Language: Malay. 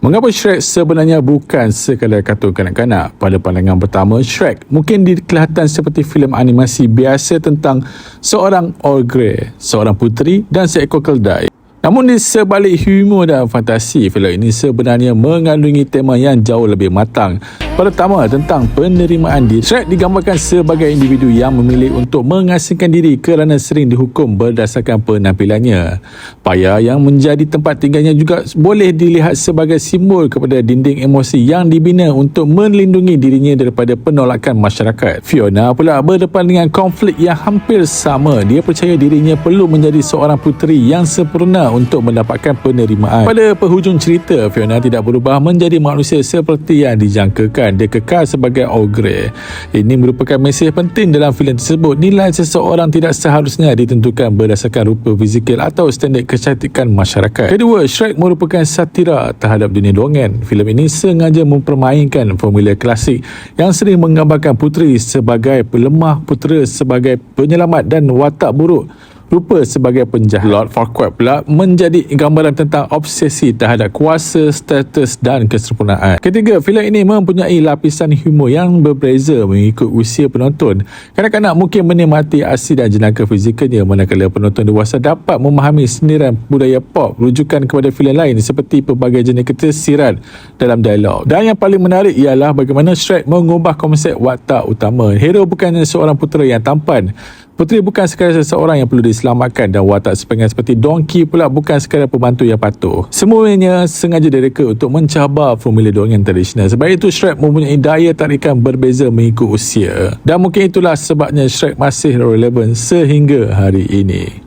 Mengapa Shrek sebenarnya bukan sekadar kartun kanak-kanak? Pada pandangan pertama, Shrek mungkin kelihatan seperti filem animasi biasa tentang seorang ogre, seorang puteri dan seekor keldai. Namun di sebalik humor dan fantasi, filem ini sebenarnya mengandungi tema yang jauh lebih matang. Pertama, tentang penerimaan diri. Shrek digambarkan sebagai individu yang memilih untuk mengasingkan diri kerana sering dihukum berdasarkan penampilannya. Paya yang menjadi tempat tinggalnya juga boleh dilihat sebagai simbol kepada dinding emosi yang dibina untuk melindungi dirinya daripada penolakan masyarakat. Fiona pula berdepan dengan konflik yang hampir sama. Dia percaya dirinya perlu menjadi seorang puteri yang sempurna untuk mendapatkan penerimaan. Pada penghujung cerita, Fiona tidak berubah menjadi manusia seperti yang dijangkakan. Dia kekal sebagai ogre. Ini merupakan mesej penting dalam filem tersebut. Nilai seseorang tidak seharusnya ditentukan berdasarkan rupa fizikal atau standard kecantikan masyarakat. Kedua, Shrek merupakan satira terhadap dunia dongeng. Filem ini sengaja mempermainkan formula klasik yang sering menggambarkan puteri sebagai pelemah, putera sebagai penyelamat dan watak buruk rupa sebagai penjahat. Lord Farquaad pula menjadi gambaran tentang obsesi terhadap kuasa, status dan kesempurnaan. Ketiga, filem ini mempunyai lapisan humor yang berbeza mengikut usia penonton. Kanak-kanak mungkin menikmati aksi dan jenaka fizikalnya, manakala penonton dewasa dapat memahami sindiran budaya pop rujukan kepada filem lain seperti pelbagai jenis ketesiran dalam dialog. Dan yang paling menarik ialah bagaimana Shrek mengubah konsep watak utama. Hero bukannya seorang putera yang tampan. Puteri bukan sekadar seseorang yang perlu diselamatkan, dan watak sepengen seperti Donkey pula bukan sekadar pembantu yang patuh. Semuanya sengaja direka untuk mencabar formula dongeng tradisional. Sebab itu Shrek mempunyai daya tarikan berbeza mengikut usia. Dan mungkin itulah sebabnya Shrek masih relevan sehingga hari ini.